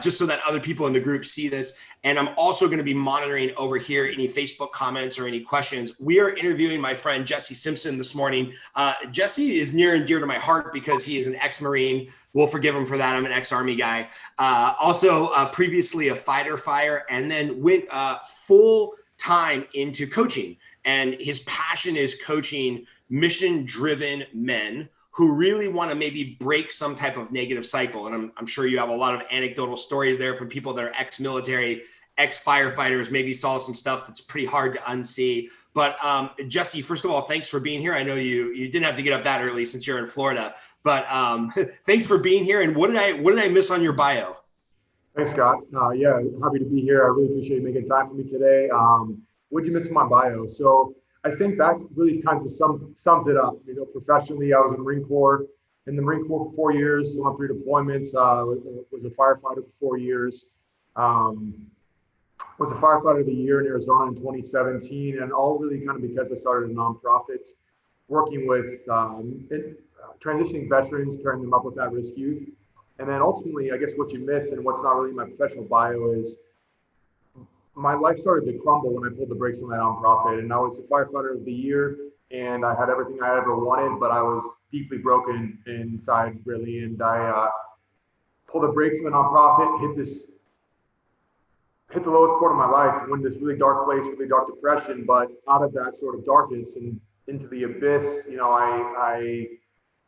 just so that other people in the group see this. And I'm also going to be monitoring over here any Facebook comments or any questions. We are interviewing my friend Jesse Simpson this morning. Jesse is near and dear to my heart because he is an ex-Marine. We'll forgive him for that. I'm an ex-Army guy. Also previously a fighter fire, and then went full time into coaching. And his passion is coaching mission-driven men who really want to maybe break some type of negative cycle. And I'm sure you have a lot of anecdotal stories there from people that are ex-military, ex-firefighters, maybe saw some stuff that's pretty hard to unsee. But Jesse, first of all, thanks for being here. I know you didn't have to get up that early since you're in Florida, but thanks for being here. And what did I miss on your bio? Thanks, Scott. Yeah, happy to be here. I really appreciate you making time for me today. What did you miss in my bio? So I think that really kind of sums it up. Professionally, I was in the Marine Corps. In the Marine Corps for 4 years, went through deployments. Was a firefighter for 4 years. Was a firefighter of the year in Arizona in 2017, and all really kind of because I started a nonprofit working with transitioning veterans, pairing them up with at-risk youth. And then ultimately, I guess what you miss and what's not really my professional bio is my life started to crumble when I pulled the brakes on that nonprofit. And I was a firefighter of the year, and I had everything I ever wanted, but I was deeply broken inside, really. And I pulled the brakes on the nonprofit, hit the lowest point of my life, went into this really dark place, really dark depression. But out of that sort of darkness and into the abyss, I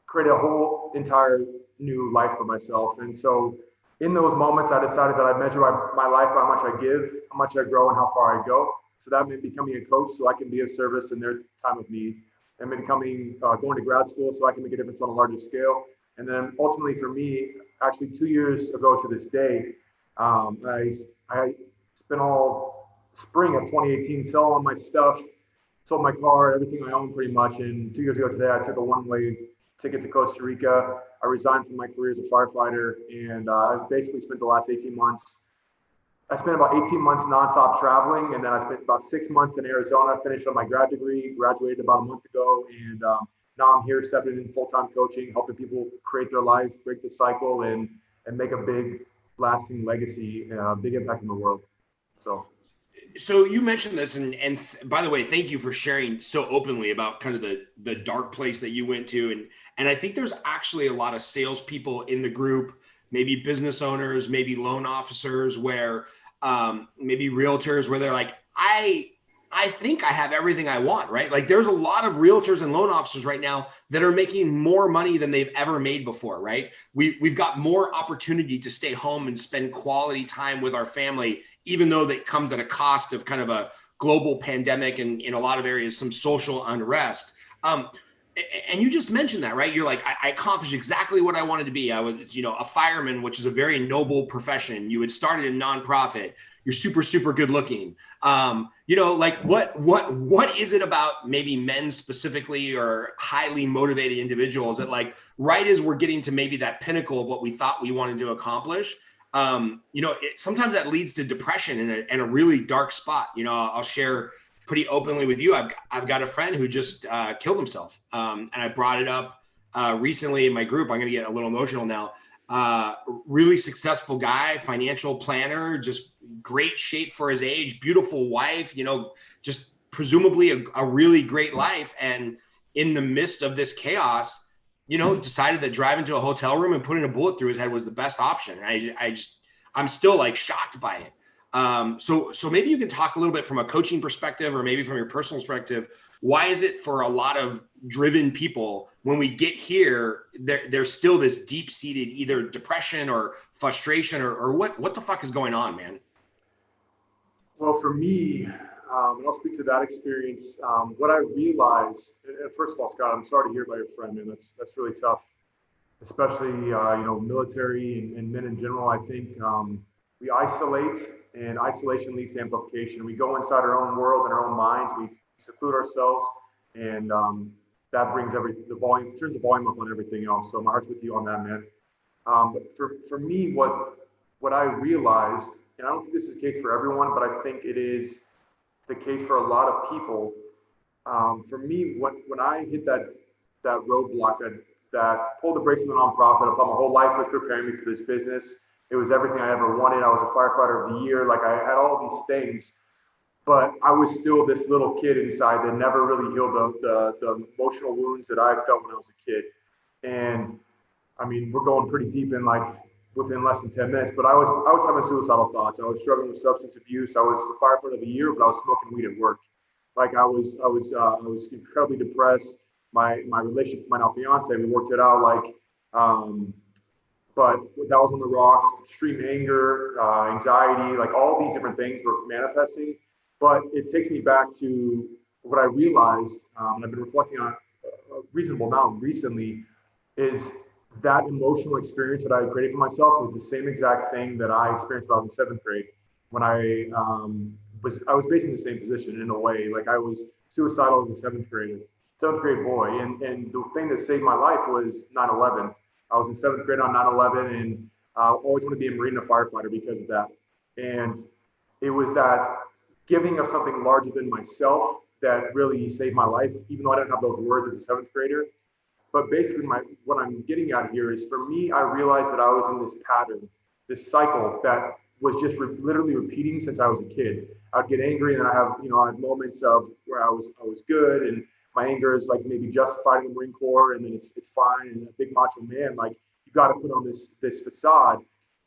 created a whole entire new life for myself. And so in those moments, I decided that I'd measure my life by how much I give, how much I grow, and how far I go. So that meant becoming a coach so I can be of service in their time of need, and becoming going to grad school so I can make a difference on a larger scale. And then ultimately for me, actually 2 years ago to this day, I spent all spring of 2018 selling all my stuff, sold my car, everything I own pretty much. And 2 years ago today, I took a one-way ticket to Costa Rica. I resigned from my career as a firefighter, and I basically spent the last 18 months. I spent about 18 months nonstop traveling, and then I spent about 6 months in Arizona, finished on my grad degree, graduated about a month ago, and now I'm here stepping in full-time coaching, helping people create their lives, break the cycle, and make a big, lasting legacy, big impact in the world. So you mentioned this, and by the way, thank you for sharing so openly about kind of the dark place that you went to. And I think there's actually a lot of salespeople in the group, maybe business owners, maybe loan officers, where maybe realtors, where they're like, I think I have everything I want, right? Like there's a lot of realtors and loan officers right now that are making more money than they've ever made before, right? We've got more opportunity to stay home and spend quality time with our family, even though that comes at a cost of kind of a global pandemic and in a lot of areas, some social unrest. And you just mentioned that, right? You're like, I accomplished exactly what I wanted to be. I was, a fireman, which is a very noble profession. You had started a nonprofit. You're super, super good looking. Like what is it about maybe men specifically or highly motivated individuals that like right as we're getting to maybe that pinnacle of what we thought we wanted to accomplish, sometimes that leads to depression and a really dark spot. I'll share pretty openly with you. I've got a friend who just killed himself. And I brought it up recently in my group. I'm going to get a little emotional now. Really successful guy, financial planner, just great shape for his age, beautiful wife, just presumably a really great life. And in the midst of this chaos, decided that driving to a hotel room and putting a bullet through his head was the best option. I'm still like shocked by it. So maybe you can talk a little bit from a coaching perspective or maybe from your personal perspective. Why is it for a lot of driven people, when we get here, there's still this deep-seated either depression or frustration or what the fuck is going on, man? Well, for me, and I'll speak to that experience, what I realized, and first of all, Scott, I'm sorry to hear about your friend, man. That's really tough, especially, military and men in general. I think we isolate, and isolation leads to amplification. We go inside our own world and our own minds. We seclude ourselves, and that brings turns the volume up on everything else. So my heart's with you on that, man. But for me, what I realized, and I don't think this is the case for everyone, but I think it is the case for a lot of people. For me, when I hit that roadblock that pulled the brakes on the nonprofit, I thought my whole life was preparing me for this business, It was everything I ever wanted. I was a firefighter of the year. Like I had all these things, but I was still this little kid inside that never really healed the emotional wounds that I felt when I was a kid. And I mean, we're going pretty deep in like within less than 10 minutes, but I was having suicidal thoughts. I was struggling with substance abuse. I was the firefighter of the year, but I was smoking weed at work. Like I was incredibly depressed. My relationship with my now fiance, we worked it out. Like, but that was on the rocks. Extreme anger, anxiety, like all these different things were manifesting. But it takes me back to what I realized, and I've been reflecting on a reasonable amount recently, is that emotional experience that I created for myself was the same exact thing that I experienced when I was in seventh grade when I was basically in the same position in a way. Like I was suicidal as a seventh grade boy, and the thing that saved my life was 9/11. I was in seventh grade on 9/11, and I always wanted to be a Marine and a firefighter because of that. And it was that giving of something larger than myself that really saved my life, even though I didn't have those words as a seventh grader. But basically, what I'm getting at here is for me, I realized that I was in this pattern, this cycle that was just literally repeating since I was a kid. I'd get angry, and then I had moments of where I was good, and my anger is like maybe justified in the Marine Corps, and then it's fine, and a big macho man, like you got to put on this facade.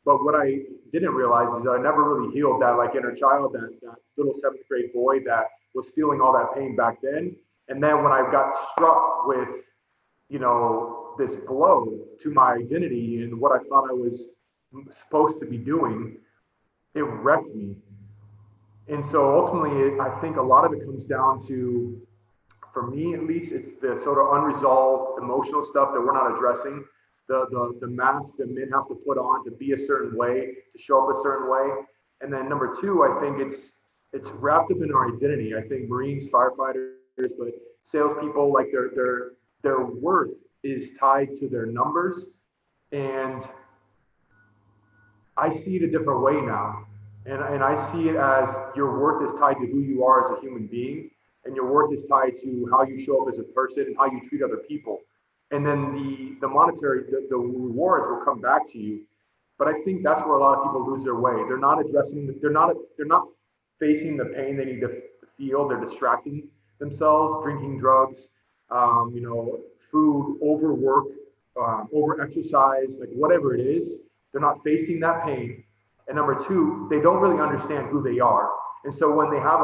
But what I didn't realize is that I never really healed that like inner child, that little seventh grade boy that was feeling all that pain back then. And then when I got struck with this blow to my identity and what I thought I was supposed to be doing, it wrecked me. And so ultimately, I think a lot of it comes down to, for me at least, it's the sort of unresolved emotional stuff that we're not addressing. The mask that men have to put on to be a certain way, to show up a certain way. And then number two, I think it's wrapped up in our identity. I think Marines, firefighters, but salespeople, like their worth is tied to their numbers. And I see it a different way now. And I see it as your worth is tied to who you are as a human being. And your worth is tied to how you show up as a person and how you treat other people. And then the monetary, the rewards will come back to you. But I think that's where a lot of people lose their way. They're not addressing, they're not facing the pain they need to feel. They're distracting themselves, drinking drugs, food, overwork, over exercise, like whatever it is. They're not facing that pain. And number two, they don't really understand who they are. And so when they have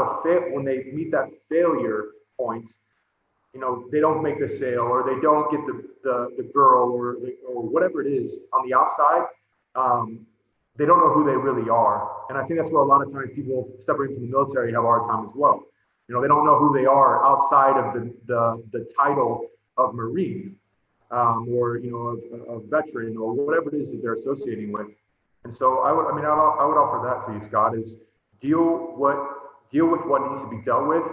when they meet that failure point, they don't make the sale, or they don't get the girl, or whatever it is on the outside. They don't know who they really are. And I think that's where a lot of times people separating from the military have a hard time as well. They don't know who they are outside of the title of Marine, or of veteran, or whatever it is that they're associating with. And so I would offer that to you, Scott, is deal with what needs to be dealt with,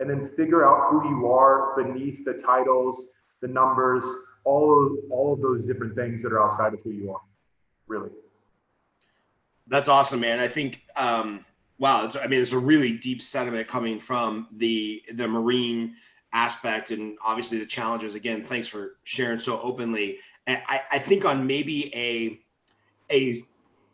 and then figure out who you are beneath the titles, the numbers, all of those different things that are outside of who you are, really. That's awesome, man. I think, wow. There's a really deep sentiment coming from the Marine aspect, and obviously the challenges. Again, thanks for sharing so openly. And I think on maybe a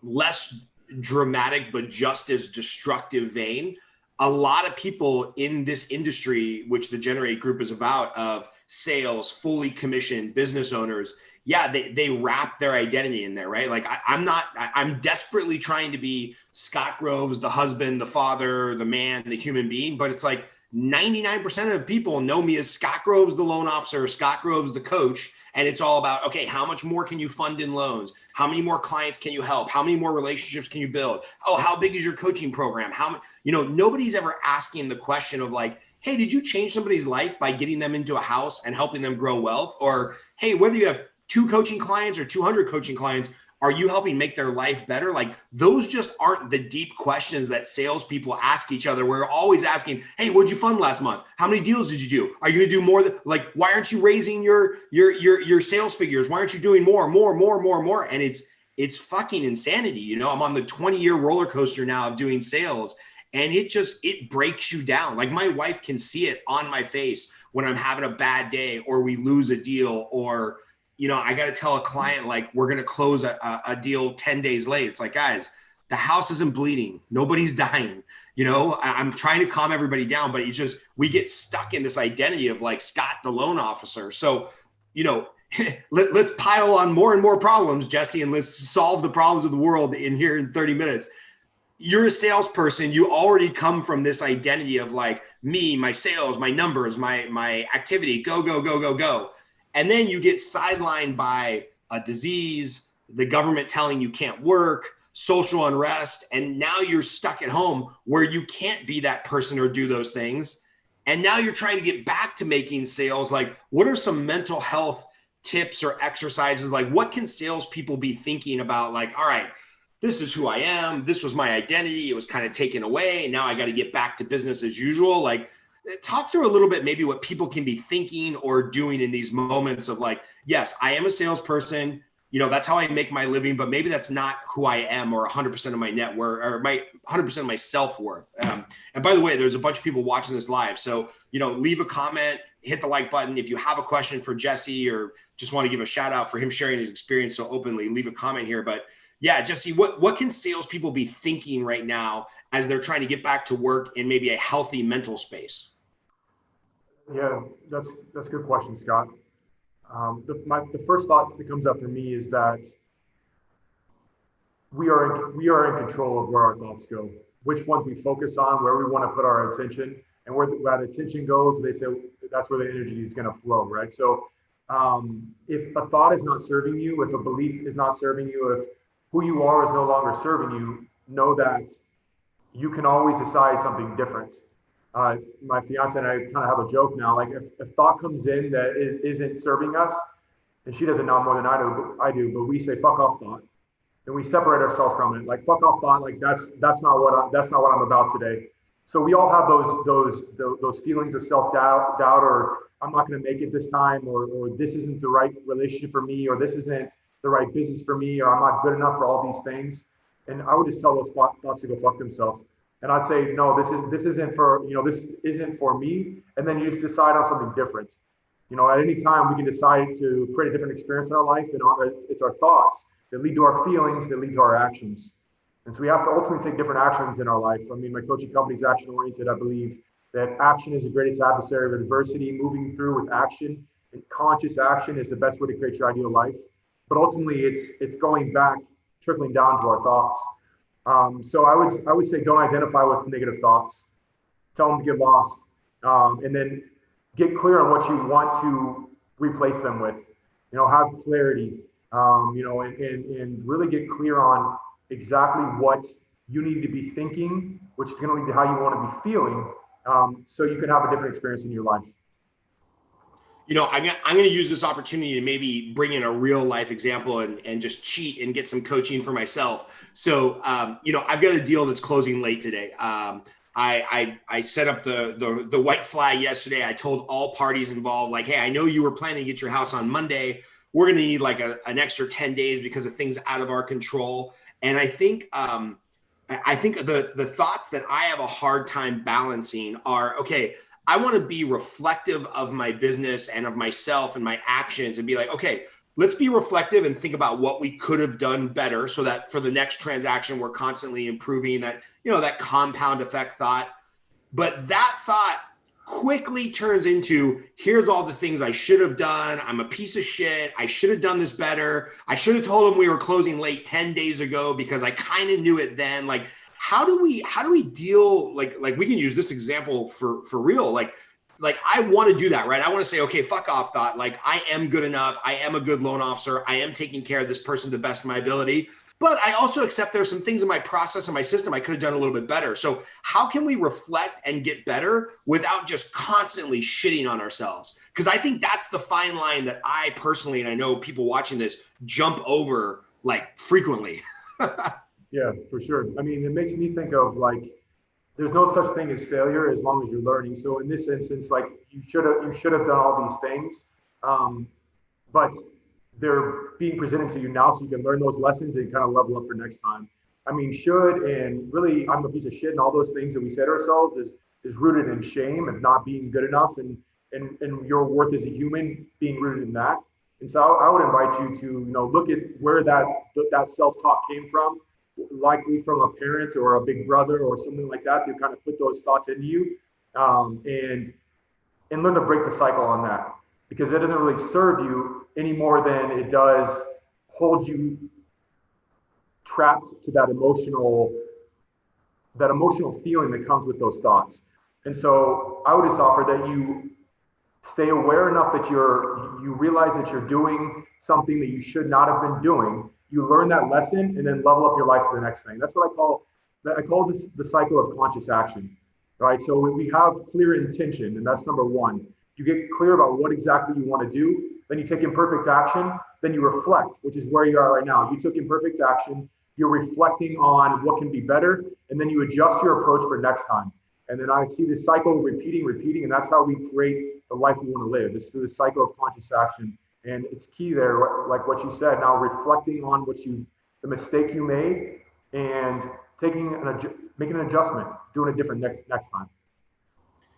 less dramatic, but just as destructive vein, a lot of people in this industry, which the Generate Group is about, of sales, fully commissioned business owners, they wrap their identity in there, right? Like I'm desperately trying to be Scott Groves, the husband, the father, the man, the human being, but it's like 99% of people know me as Scott Groves, the loan officer, Scott Groves, the coach. And it's all about, okay, how much more can you fund in loans? How many more clients can you help? How many more relationships can you build? Oh, how big is your coaching program? Nobody's ever asking the question of like, hey, did you change somebody's life by getting them into a house and helping them grow wealth? Or, hey, whether you have 2 coaching clients or 200 coaching clients, are you helping make their life better? Like those just aren't the deep questions that salespeople ask each other. We're always asking, hey, what'd you fund last month? How many deals did you do? Are you going to do more? Why aren't you raising your sales figures? Why aren't you doing more? And it's fucking insanity. I'm on the 20-year roller coaster now of doing sales, and it breaks you down. Like my wife can see it on my face when I'm having a bad day, or we lose a deal, or I got to tell a client, like, we're going to close a deal 10 days late. It's like, guys, the house isn't bleeding. Nobody's dying. I'm trying to calm everybody down, but it's just, we get stuck in this identity of like Scott, the loan officer. So, let's pile on more and more problems, Jesse, and let's solve the problems of the world in here in 30 minutes. You're a salesperson. You already come from this identity of like me, my sales, my numbers, my activity, go, go, go, go, go. And then you get sidelined by a disease, the government telling you can't work, social unrest. And now you're stuck at home where you can't be that person or do those things. And now you're trying to get back to making sales. Like, what are some mental health tips or exercises? Like, what can salespeople be thinking about? Like, all right, this is who I am. This was my identity. It was kind of taken away. And now I got to get back to business as usual. Like, talk through a little bit, maybe what people can be thinking or doing in these moments of like, yes, I am a salesperson. That's how I make my living, but maybe that's not who I am, or 100% of my net worth, or my 100% of my self-worth. And by the way, there's a bunch of people watching this live. So, leave a comment, hit the like button. If you have a question for Jesse or just want to give a shout out for him sharing his experience so openly, leave a comment here. But yeah, Jesse, what can salespeople be thinking right now as they're trying to get back to work in maybe a healthy mental space? Yeah, that's a good question, Scott. The first thought that comes up for me is that we are in control of where our thoughts go, which ones we focus on, where we want to put our attention, and where that attention goes. They say that's where the energy is going to flow, right? So if a thought is not serving you, if a belief is not serving you, if who you are is no longer serving you, know that you can always decide something different. My fiance and I kind of have a joke now. Like, if a thought comes in that isn't serving us, and she doesn't know more than I do, but we say "fuck off" thought, and we separate ourselves from it. Like, "Fuck off" thought, like that's not what I'm about today. So we all have those feelings of self-doubt, or I'm not going to make it this time, or this isn't the right relationship for me, or this isn't the right business for me, or I'm not good enough for all these things. And I would just tell those thoughts to go fuck themselves. And I'd say, no, this isn't for me. And then you just decide on something different. At any time we can decide to create a different experience in our life, and it's our thoughts that lead to our feelings, that lead to our actions. And so we have to ultimately take different actions in our life. I mean, my coaching company is action oriented. I believe that action is the greatest adversary of adversity. Moving through with action and conscious action is the best way to create your ideal life. But ultimately, it's going back, trickling down to our thoughts. So I would say, don't identify with negative thoughts. Tell them to get lost, and then get clear on what you want to replace them with. Have clarity. And really get clear on exactly what you need to be thinking, which is going to lead to how you want to be feeling, so you can have a different experience in your life. I'm going to use this opportunity to maybe bring in a real life example and just cheat and get some coaching for myself. So, I've got a deal that's closing late today. I set up the white flag yesterday. I told all parties involved, like, hey, I know you were planning to get your house on Monday. We're going to need like an extra 10 days because of things out of our control. And I think the thoughts that I have a hard time balancing are, okay, I want to be reflective of my business and of myself and my actions, and be like, okay, let's be reflective and think about what we could have done better, so that for the next transaction, we're constantly improving that, that compound effect thought. But that thought quickly turns into, here's all the things I should have done. I'm a piece of shit. I should have done this better. I should have told them we were closing late 10 days ago because I kind of knew it then. Like, how do we deal, like we can use this example for real. Like I want to do that, right? I want to say, okay, fuck off thought. Like, I am good enough. I am a good loan officer. I am taking care of this person to the best of my ability. But I also accept there's some things in my process and my system I could have done a little bit better. So how can we reflect and get better without just constantly shitting on ourselves? Because I think that's the fine line that I personally, and I know people watching this, jump over like frequently. Yeah, for sure. I mean, it makes me think of, like, there's no such thing as failure as long as you're learning. So in this instance, like, you should have done all these things, but they're being presented to you now so you can learn those lessons and kind of level up for next time. I mean, should and really, I'm a piece of shit, and all those things that we say to ourselves is rooted in shame of not being good enough, and your worth as a human being rooted in that. And so I would invite you to, look at where that self-talk came from, likely from a parent or a big brother or something like that, to kind of put those thoughts into you, and learn to break the cycle on that, because it doesn't really serve you any more than it does hold you trapped to that emotional feeling that comes with those thoughts. And so I would just offer that you stay aware enough that you realize that you're doing something that you should not have been doing. You learn that lesson and then level up your life for the next thing. That's what I call this the cycle of conscious action. Right? So we have clear intention, and that's number one. You get clear about what exactly you want to do, then you take imperfect action, then you reflect, which is where you are right now. You took imperfect action, you're reflecting on what can be better, and then you adjust your approach for next time. And then I see this cycle repeating, and that's how we create the life we want to live. It's through the cycle of conscious action. And it's key there, like what you said, now reflecting on the mistake you made, and making an adjustment, doing it different next time.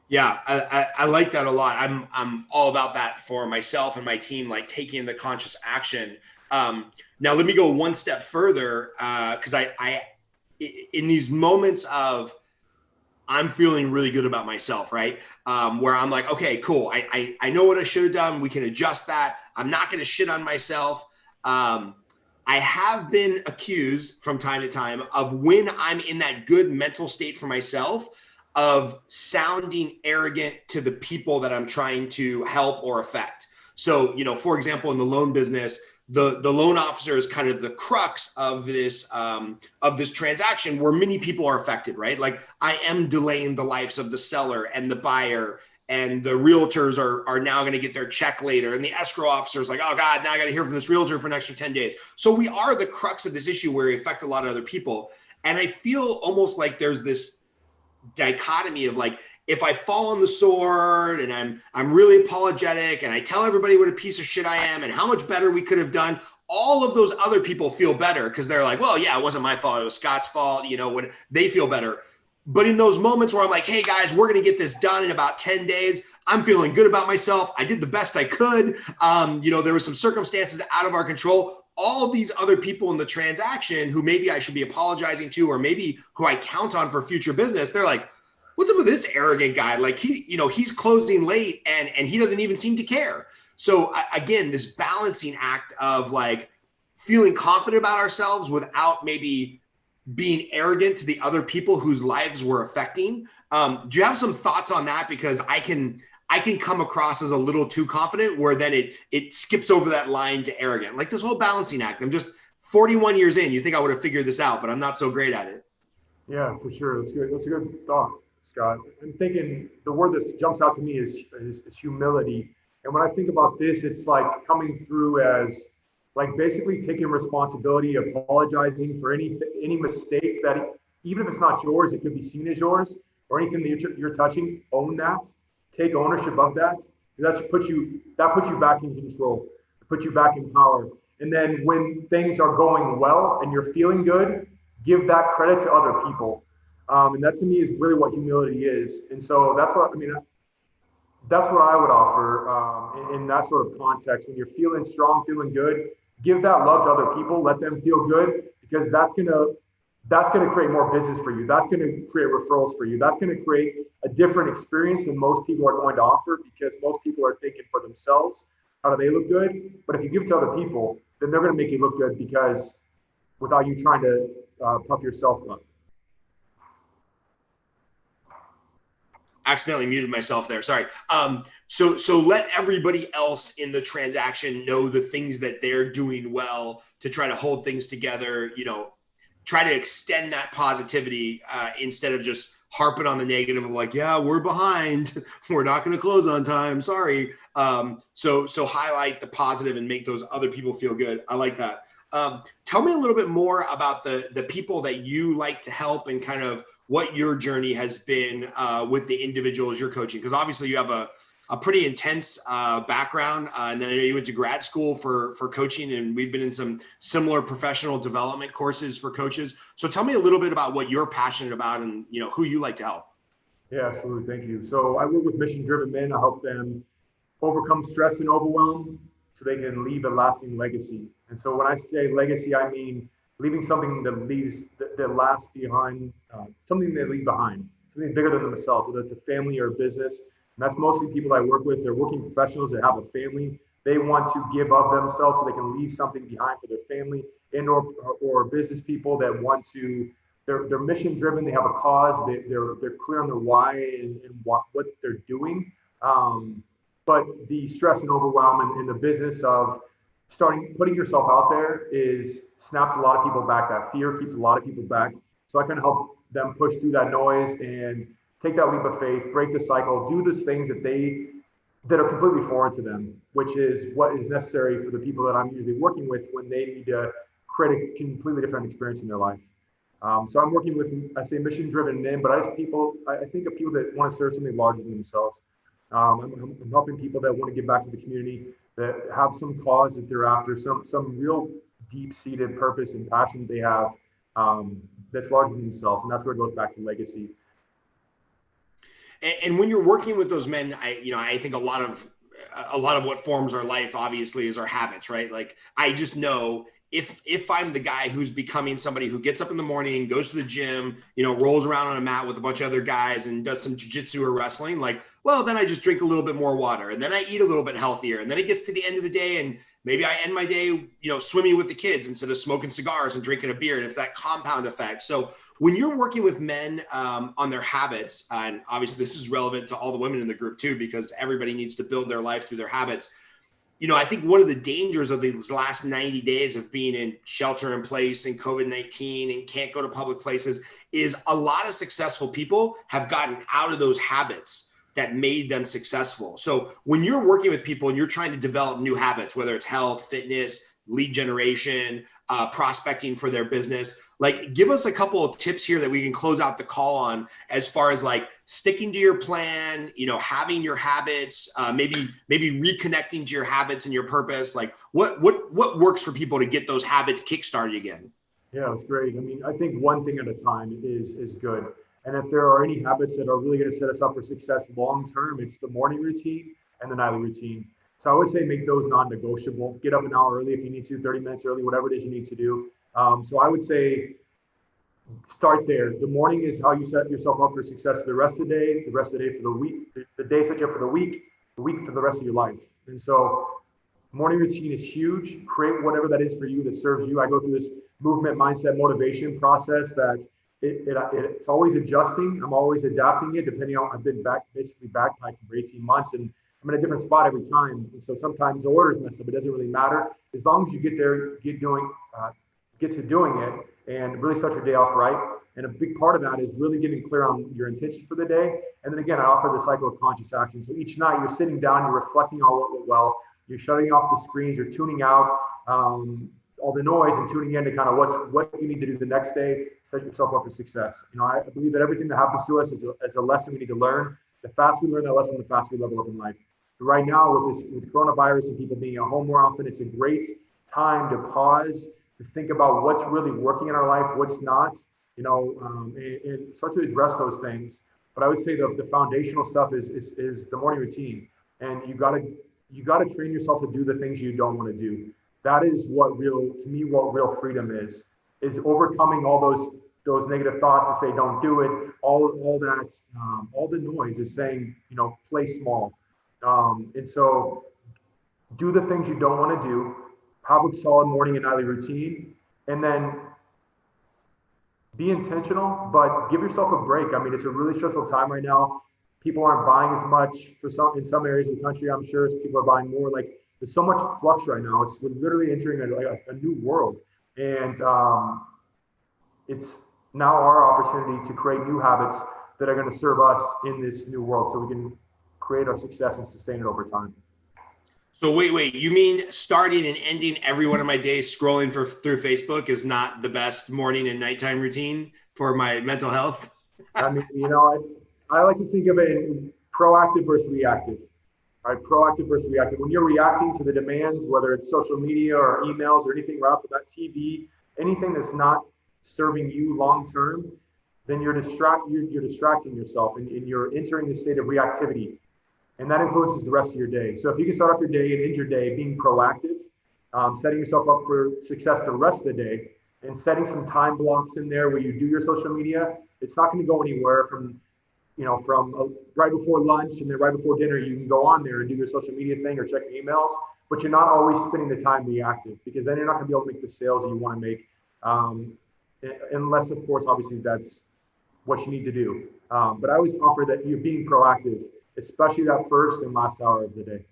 Yeah, I like that a lot. I'm all about that for myself and my team, like taking the conscious action. Now let me go one step further, because I in these moments of I'm feeling really good about myself, right? Where I'm like, okay, cool. I know what I should have done. We can adjust that. I'm not going to shit on myself. I have been accused from time to time of, when I'm in that good mental state for myself, of sounding arrogant to the people that I'm trying to help or affect. So, for example, in the loan business, the loan officer is kind of the crux of this transaction, where many people are affected, right? Like, I am delaying the lives of the seller and the buyer, and the realtors are now going to get their check later. And the escrow officer is like, oh God, now I got to hear from this realtor for an extra 10 days. So we are the crux of this issue, where we affect a lot of other people. And I feel almost like there's this dichotomy of, like, if I fall on the sword and I'm really apologetic and I tell everybody what a piece of shit I am and how much better we could have done, all of those other people feel better, because they're like, well, yeah, it wasn't my fault, it was Scott's fault, when they feel better. But in those moments where I'm like, hey guys, we're going to get this done in about 10 days, I'm feeling good about myself, I did the best I could, there were some circumstances out of our control, all these other people in the transaction who maybe I should be apologizing to, or maybe who I count on for future business, they're like, what's up with this arrogant guy? Like, he's closing late and he doesn't even seem to care. So again, this balancing act of, like, feeling confident about ourselves without maybe being arrogant to the other people whose lives we're affecting. Do you have some thoughts on that? Because I can come across as a little too confident, where then it skips over that line to arrogant. Like, this whole balancing act, I'm just 41 years in. You think I would have figured this out, but I'm not so great at it. Yeah, for sure. That's good. That's a good thought, Scott. I'm thinking the word that jumps out to me is humility. And when I think about this, it's like coming through as, like, basically taking responsibility, apologizing for any mistake that, even if it's not yours, it could be seen as yours, or anything that you're touching. Own that. Take ownership of that. That puts you back in control. Put you back in power. And then when things are going well and you're feeling good, give that credit to other people. And that, to me, is really what humility is. And so that's what I would offer in that sort of context. When you're feeling strong, feeling good, give that love to other people. Let them feel good, because that's gonna create more business for you. That's gonna create referrals for you. That's gonna create a different experience than most people are going to offer, because most people are thinking for themselves, how do they look good? But if you give it to other people, then they're gonna make you look good, because without you trying to puff yourself up. Accidentally muted myself there. Sorry. So let everybody else in the transaction know the things that they're doing well, to try to hold things together, try to extend that positivity, instead of just harping on the negative of, like, yeah, we're behind, we're not going to close on time, sorry. So highlight the positive and make those other people feel good. I like that. Tell me a little bit more about the people that you like to help, and kind of what your journey has been with the individuals you're coaching. Because obviously you have a pretty intense background, and then I know you went to grad school for coaching, and we've been in some similar professional development courses for coaches. So tell me a little bit about what you're passionate about, and who you like to help. Yeah, absolutely. Thank you. So I work with mission-driven men. I help them overcome stress and overwhelm, so they can leave a lasting legacy. And so when I say legacy, I mean leaving something that lasts behind, something they leave behind, something bigger than themselves, whether it's a family or a business. And that's mostly people I work with. They're working professionals that have a family. They want to give of themselves so they can leave something behind for their family, and or business people that want to, they're mission driven. They have a cause. They're clear on their why and what they're doing. But the stress and overwhelm and the business of putting yourself out there snaps a lot of people back. That fear keeps a lot of people back. So I can help them push through that noise and take that leap of faith, break the cycle, do those things that are completely foreign to them, which is what is necessary for the people that I'm usually working with when they need to create a completely different experience in their life. So I'm working with, I say mission-driven men, but as people, I think of people that want to serve something larger than themselves. I'm helping people that want to give back to the community, that have some cause that they're after, some real deep-seated purpose and passion that they have, that's larger than themselves, and that's where it goes back to legacy. And when you're working with those men, I think a lot of what forms our life obviously is our habits, right? Like I just know if I'm the guy who's becoming somebody who gets up in the morning, goes to the gym, rolls around on a mat with a bunch of other guys and does some jiu-jitsu or wrestling, like, well, then I just drink a little bit more water and then I eat a little bit healthier. And then it gets to the end of the day and maybe I end my day, swimming with the kids instead of smoking cigars and drinking a beer. And it's that compound effect. So when you're working with men on their habits, and obviously this is relevant to all the women in the group too, because everybody needs to build their life through their habits. I think one of the dangers of these last 90 days of being in shelter in place and COVID-19 and can't go to public places is a lot of successful people have gotten out of those habits that made them successful. So when you're working with people and you're trying to develop new habits, whether it's health, fitness, lead generation, prospecting for their business, like give us a couple of tips here that we can close out the call on as far as like sticking to your plan, having your habits, maybe reconnecting to your habits and your purpose. Like what works for people to get those habits kickstarted again? Yeah, it's great. I mean, I think one thing at a time is good. And if there are any habits that are really going to set us up for success long term, it's the morning routine and the nightly routine. So I would say make those non-negotiable. Get up an hour early if you need to, 30 minutes early, whatever it is you need to do. So I would say start there. The morning is how you set yourself up for success for the rest of the day for the week, the day set you up for the week for the rest of your life. And so morning routine is huge. Create whatever that is for you that serves you. I go through this movement, mindset, motivation process that it's always adjusting. I'm always adapting it depending on, I've been basically backpacking for 18 months and I'm in a different spot every time. And so sometimes the order is messed up. It doesn't really matter. As long as you get there, get to doing it and really start your day off right. And a big part of that is really getting clear on your intentions for the day. And then again, I offer the cycle of conscious action. So each night you're sitting down, you're reflecting on what went well, you're shutting off the screens, you're tuning out all the noise and tuning in to kind of what you need to do the next day, set yourself up for success. I believe that everything that happens to us is a lesson we need to learn. The faster we learn that lesson, the faster we level up in life. Right now with coronavirus and people being at home more often, it's a great time to pause, to think about what's really working in our life, what's not, and start to address those things. But I would say the foundational stuff is the morning routine, and you gotta train yourself to do the things you don't want to do. That is what real freedom is overcoming all those negative thoughts to say don't do it. All the noise is saying play small. And so do the things you don't want to do, have a solid morning and nightly routine, and then be intentional, but give yourself a break. I mean, it's a really stressful time right now. People aren't buying as much in some areas of the country. I'm sure people are buying more. Like there's so much flux right now. We're literally entering a new world. And it's now our opportunity to create new habits that are going to serve us in this new world so we can create our success and sustain it over time. So wait, you mean starting and ending every one of my days scrolling through Facebook is not the best morning and nighttime routine for my mental health? I mean, I like to think of it in proactive versus reactive. Right? Proactive versus reactive. When you're reacting to the demands, whether it's social media or emails or anything right off of that TV, anything that's not serving you long term, then you're distracting yourself and you're entering the state of reactivity. and that influences the rest of your day. So if you can start off your day and end your day being proactive, setting yourself up for success the rest of the day, and setting some time blocks in there where you do your social media, it's not going to go anywhere from right before lunch and then right before dinner, you can go on there and do your social media thing or check your emails, but you're not always spending the time reactive, because then you're not going to be able to make the sales that you want to make, unless, of course, obviously that's what you need to do. But I always offer that you're being proactive, especially that first and last hour of the day.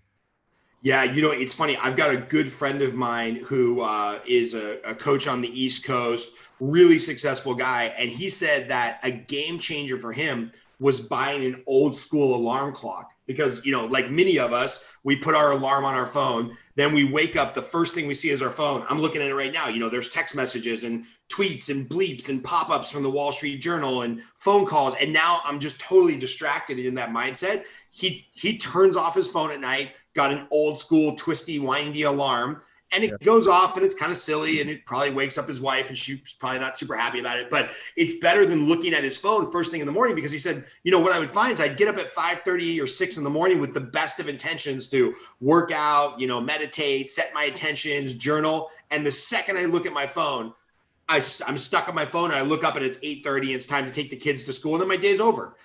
Yeah, it's funny. I've got a good friend of mine who is a coach on the East Coast, really successful guy. And he said that a game changer for him was buying an old school alarm clock because, like many of us, we put our alarm on our phone. Then we wake up. The first thing we see is our phone. I'm looking at it right now. There's text messages and tweets and bleeps and pop-ups from the Wall Street Journal and phone calls. And now I'm just totally distracted in that mindset. He turns off his phone at night, got an old school twisty, windy alarm, and it goes off and it's kind of silly and it probably wakes up his wife and she's probably not super happy about it, but it's better than looking at his phone first thing in the morning, because he said, what I would find is I'd get up at 5:30 or 6 in the morning with the best of intentions to work out, meditate, set my intentions, journal. And the second I look at my phone, I'm stuck on my phone and I look up and it's 8:30 and it's time to take the kids to school and then my day's over,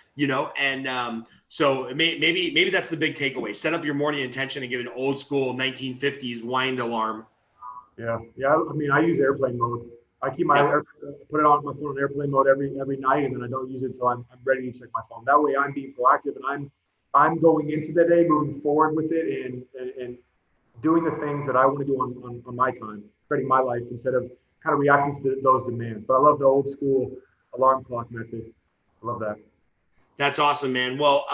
so maybe that's the big takeaway. Set up your morning intention and get an old school 1950s wind alarm. Yeah. I mean, I use airplane mode. I keep put it on my phone on airplane mode every night, and then I don't use it until I'm ready to check my phone. That way, I'm being proactive and I'm going into the day, moving forward with it, and doing the things that I want to do on my time, spreading my life instead of kind of reacting to those demands. But I love the old school alarm clock method. I love that. That's awesome, man. Well,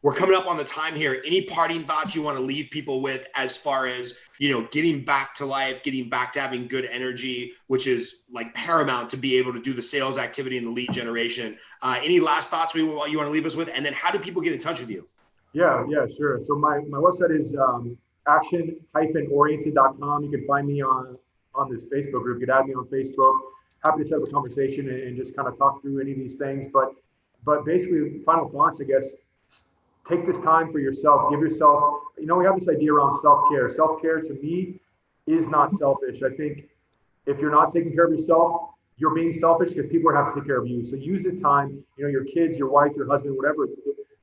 we're coming up on the time here. Any parting thoughts you want to leave people with as far as, getting back to life, getting back to having good energy, which is like paramount to be able to do the sales activity and the lead generation. Any last thoughts you want to leave us with? And then how do people get in touch with you? Yeah, sure. So my website is action-oriented.com. You can find me on this Facebook group. You can add me on Facebook. Happy to set up a conversation and just kind of talk through any of these things. But basically, final thoughts, I guess, take this time for yourself. Give yourself, we have this idea around self-care. Self-care to me is not selfish. I think if you're not taking care of yourself, you're being selfish because people are going to have to take care of you. So use the time, your kids, your wife, your husband, whatever,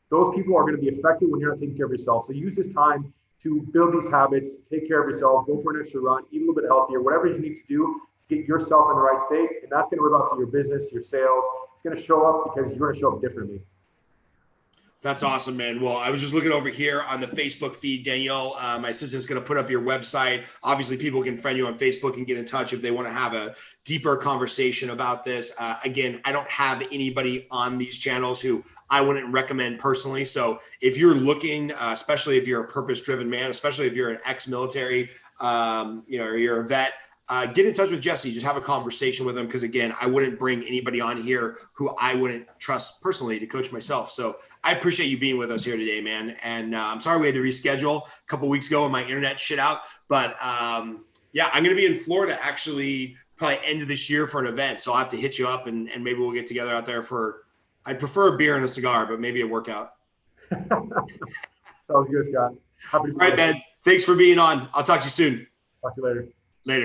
those people are going to be affected when you're not taking care of yourself. So use this time to build these habits, take care of yourself, go for an extra run, eat a little bit healthier, whatever you need to do to get yourself in the right state. And that's going to rub out to your business, your sales. It's going to show up because you're going to show up differently. That's awesome, man. Well, I was just looking over here on the Facebook feed. Danielle, my assistant's going to put up your website. Obviously, people can friend you on Facebook and get in touch if they want to have a deeper conversation about this. Again, I don't have anybody on these channels who I wouldn't recommend personally. So if you're looking, especially if you're a purpose-driven man, especially if you're an ex-military, or you're a vet, get in touch with Jesse. Just have a conversation with him, because again, I wouldn't bring anybody on here who I wouldn't trust personally to coach myself. So I appreciate you being with us here today, man. And I'm sorry we had to reschedule a couple weeks ago when my internet shit out. But I'm going to be in Florida actually probably end of this year for an event. So I'll have to hit you up and maybe we'll get together out there I'd prefer a beer and a cigar, but maybe a workout. Sounds good, Scott. All right, man. Thanks for being on. I'll talk to you soon. Talk to you later. Later.